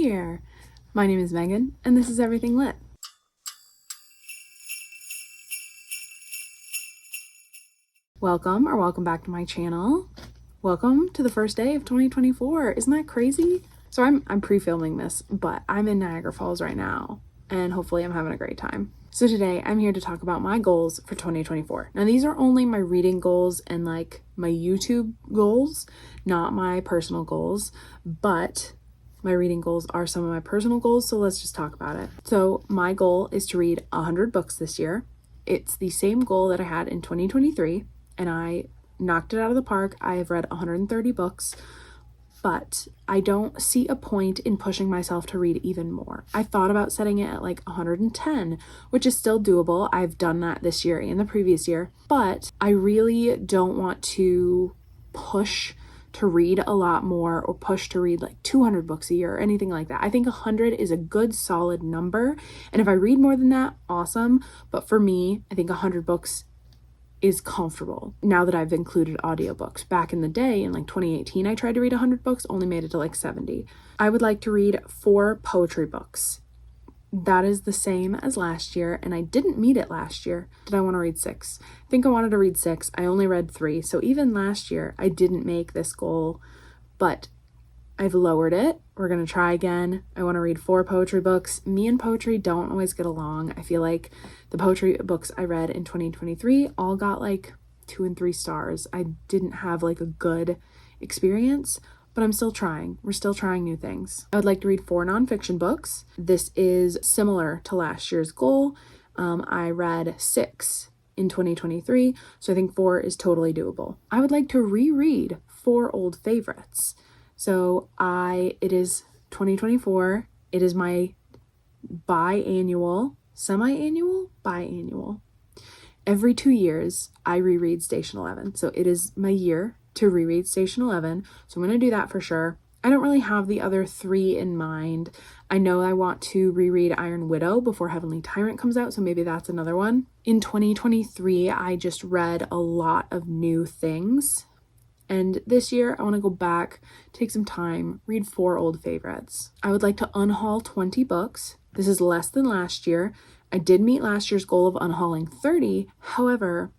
there! My name is Megan, and this is Everything Lit. Welcome back to my channel. Welcome to the first day of 2024. Isn't that crazy? So I'm pre-filming this, but I'm in Niagara Falls right now, and hopefully I'm having a great time. So today I'm here to talk about my goals for 2024. Now these are only my reading goals and like my YouTube goals, not my personal goals, but my reading goals are some of my personal goals, so let's just talk about it. So my goal is to read 100 books this year. It's the same goal that I had in 2023, and I knocked it out of the park. I have read 130 books, but I don't see a point in pushing myself to read even more. I thought about setting it at like 110, which is still doable. I've done that this year and the previous year, but I really don't want to push to read a lot more or push to read like 200 books a year or anything like that. I think 100 is a good solid number, and if I read more than that, awesome. But for me, I think 100 books is comfortable now that I've included audiobooks. Back in the day, in like 2018, I tried to read 100 books, only made it to like 70. I would like to read 4 poetry books. That is the same as last year, and I didn't meet it last year. Did I want to read 6? I think I wanted to read 6. I only read 3. So even last year, I didn't make this goal, but I've lowered it. We're going to try again. I want to read 4 poetry books. Me and poetry don't always get along. I feel like the poetry books I read in 2023 all got like 2 and 3 stars. I didn't have like a good experience, but I'm still trying. We're still trying new things. I would like to read 4 nonfiction books. This is similar to last year's goal. I read 6 in 2023, so I think 4 is totally doable. I would like to reread 4 old favorites. So it is 2024. It is my biannual. Every 2 years, I reread Station 11. So it is my year to reread Station 11. So I'm going to do that for sure. I don't really have the other 3 in mind. I know I want to reread Iron Widow before Heavenly Tyrant comes out, so maybe that's another one. In 2023, I just read a lot of new things. And this year, I want to go back, take some time, read 4 old favorites. I would like to unhaul 20 books. This is less than last year. I did meet last year's goal of unhauling 30. However,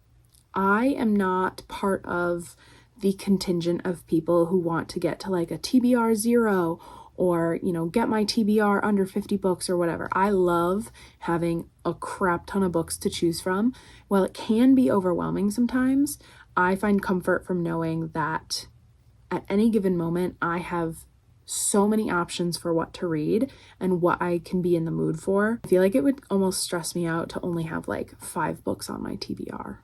I am not part of the contingent of people who want to get to like a TBR 0 or, get my TBR under 50 books or whatever. I love having a crap ton of books to choose from. While it can be overwhelming sometimes, I find comfort from knowing that at any given moment, I have so many options for what to read and what I can be in the mood for. I feel like it would almost stress me out to only have like 5 books on my TBR.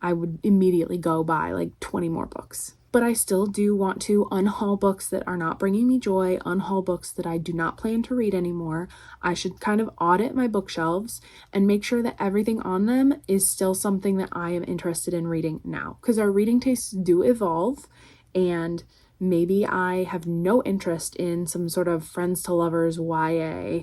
I would immediately go buy like 20 more books. But I still do want to unhaul books that are not bringing me joy, unhaul books that I do not plan to read anymore. I should kind of audit my bookshelves and make sure that everything on them is still something that I am interested in reading now. Because our reading tastes do evolve, and maybe I have no interest in some sort of friends to lovers YA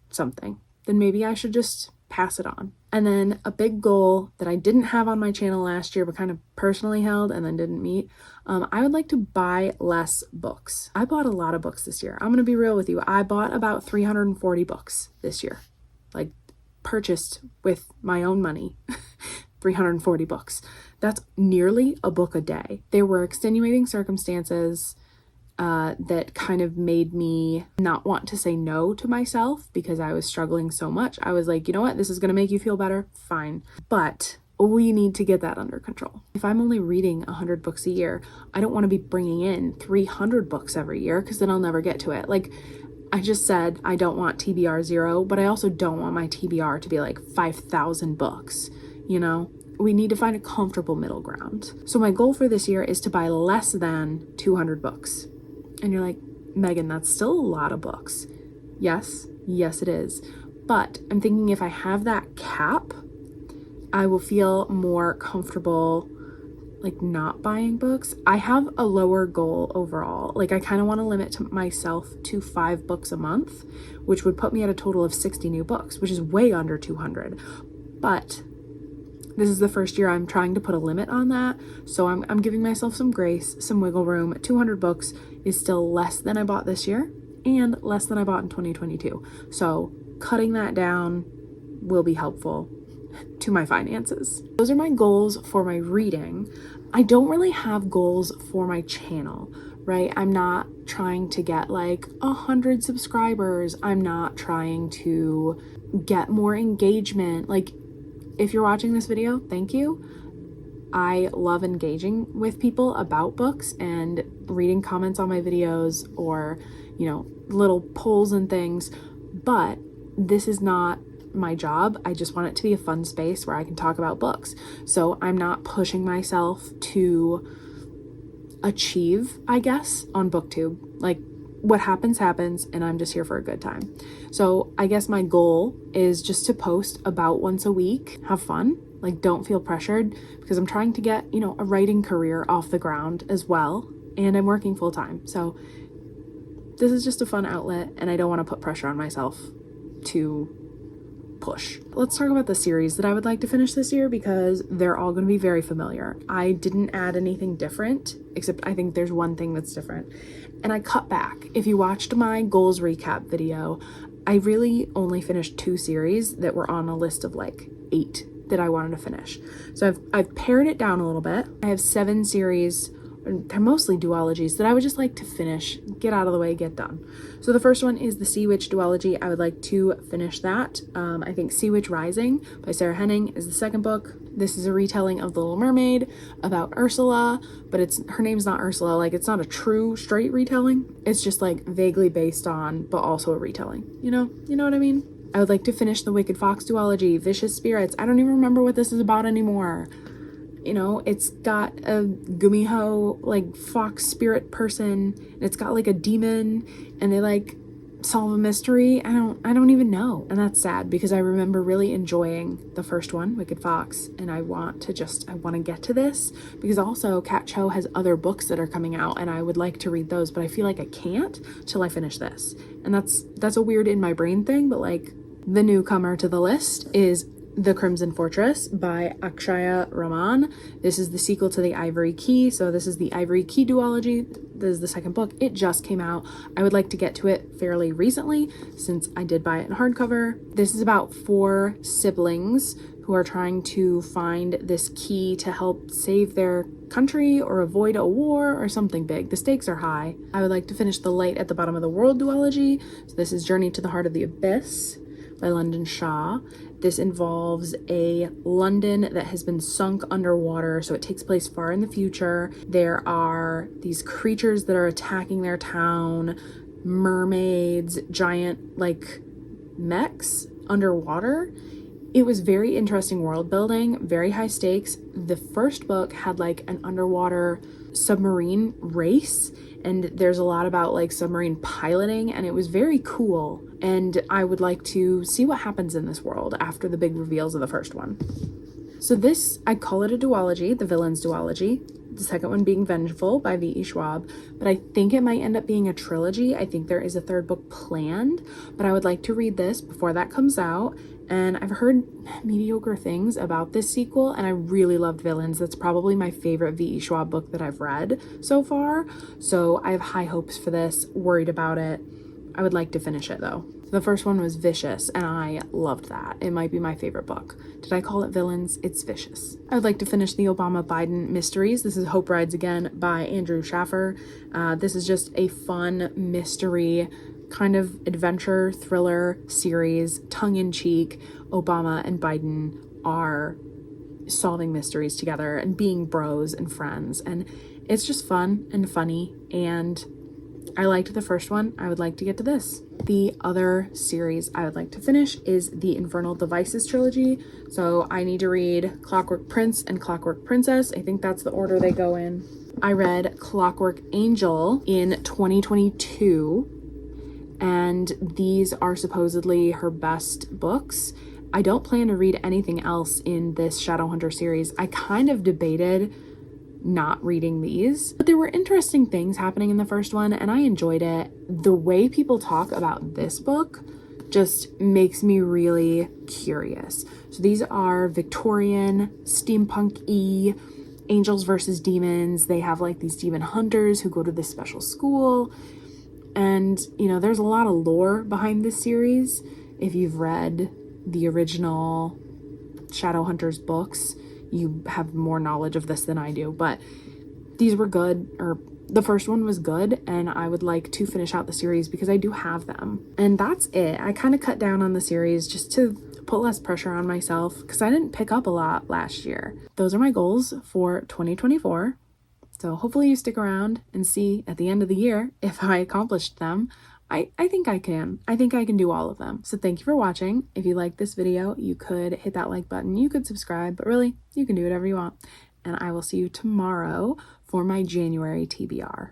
something. Then maybe I should just pass it on. And then a big goal that I didn't have on my channel last year, but kind of personally held and then didn't meet, I would like to buy less books. I bought a lot of books this year. I'm going to be real with you. I bought about 340 books this year, like purchased with my own money, 340 books. That's nearly a book a day. There were extenuating circumstances that kind of made me not want to say no to myself because I was struggling so much. I was like, you know what? This is going to make you feel better. Fine. But we need to get that under control. If I'm only reading 100 books a year, I don't want to be bringing in 300 books every year because then I'll never get to it. Like I just said, I don't want TBR 0, but I also don't want my TBR to be like 5,000 books, We need to find a comfortable middle ground. So my goal for this year is to buy less than 200 books. And you're like, Megan, that's still a lot of books. Yes, it is. But I'm thinking if I have that cap, I will feel more comfortable like not buying books. I have a lower goal overall. Like I kind of want to limit myself to 5 books a month, which would put me at a total of 60 new books, which is way under 200. But this is the first year I'm trying to put a limit on that. So I'm giving myself some grace, some wiggle room. 200 books is still less than I bought this year. and less than I bought in 2022. So cutting that down will be helpful to my finances. Those are my goals for my reading. I don't really have goals for my channel, right? I'm not trying to get like 100 subscribers. I'm not trying to get more engagement. Like, if you're watching this video, thank you. I love engaging with people about books and reading comments on my videos or, you know, little polls and things, but this is not my job. I just want it to be a fun space where I can talk about books. So I'm not pushing myself to achieve, I guess, on BookTube. Like, what happens, happens, and I'm just here for a good time. So I guess my goal is just to post about once a week, have fun, like don't feel pressured, because I'm trying to get, you know, a writing career off the ground as well, and I'm working full time. So this is just a fun outlet, and I don't want to put pressure on myself to push. Let's talk about the series that I would like to finish this year, because they're all going to be very familiar. I didn't add anything different, except I think there's one thing that's different. And I cut back. If you watched my goals recap video, I really only finished 2 series that were on a list of like 8 that I wanted to finish. So I've pared it down a little bit. I have 7 series. They're mostly duologies that I would just like to finish, get out of the way, get done. So the first one is the Sea Witch duology. I would like to finish that. I think Sea Witch Rising by Sarah Henning is the second book. This is a retelling of The Little Mermaid about Ursula, but her name's not Ursula. Like, it's not a true straight retelling. It's just like vaguely based on, but also a retelling. You know what I mean? I would like to finish the Wicked Fox duology, Vicious Spirits. I don't even remember what this is about anymore. You know, it's got a gumiho, like, fox spirit person, and it's got like a demon, and they like solve a mystery. I don't even know. And that's sad, because I remember really enjoying the first one, Wicked Fox, and I want to get to this, because also Kat Cho has other books that are coming out, and I would like to read those, but I feel like I can't till I finish this. And that's a weird in my brain thing, but like, the newcomer to the list is The Crimson Fortress by Akshaya Raman. This is the sequel to The Ivory Key. So this is the Ivory Key duology. This is the second book. It just came out. I would like to get to it fairly recently, since I did buy it in hardcover. This is about 4 siblings who are trying to find this key to help save their country or avoid a war or something big. The stakes are high. I would like to finish The Light at the Bottom of the World duology. So this is Journey to the Heart of the Abyss by London Shaw. This involves a London that has been sunk underwater, so it takes place far in the future. There are these creatures that are attacking their town, mermaids, giant like mechs underwater. It was very interesting world building, very high stakes. The first book had like an underwater submarine race, and there's a lot about like submarine piloting, and it was very cool. And I would like to see what happens in this world after the big reveals of the first one. So this, I call it a duology, the Villains duology. The second one being Vengeful by V.E. Schwab, but I think it might end up being a trilogy. I think there is a third book planned, but I would like to read this before that comes out. And I've heard mediocre things about this sequel, and I really loved Villains. That's probably my favorite V.E. Schwab book that I've read so far. So I have high hopes for this, worried about it. I would like to finish it though. The first one was Vicious, and I loved that. It might be my favorite book. Did I call it Villains? It's Vicious. I would like to finish the Obama-Biden Mysteries. This is Hope Rides Again by Andrew Schaffer. This is just a fun mystery, kind of adventure thriller series, tongue-in-cheek. Obama and Biden are solving mysteries together and being bros and friends, and it's just fun and funny, and I liked the first one. I would like to get to this. The other series I would like to finish is the Infernal Devices trilogy. So I need to read Clockwork Prince and Clockwork Princess. I think that's the order they go in. I read Clockwork Angel in 2022, and these are supposedly her best books. I don't plan to read anything else in this Shadowhunter series. I kind of debated not reading these, but there were interesting things happening in the first one, and I enjoyed it. The way people talk about this book just makes me really curious. So these are Victorian, steampunk-y, angels versus demons. They have like these demon hunters who go to this special school. And, you know, there's a lot of lore behind this series. If you've read the original Shadowhunters books, you have more knowledge of this than I do. But these were good, or the first one was good, and I would like to finish out the series because I do have them. And that's it. I kind of cut down on the series just to put less pressure on myself because I didn't pick up a lot last year. Those are my goals for 2024. So hopefully you stick around and see at the end of the year if I accomplished them. I think I can. I think I can do all of them. So thank you for watching. If you liked this video, you could hit that like button. You could subscribe, but really, you can do whatever you want. And I will see you tomorrow for my January TBR.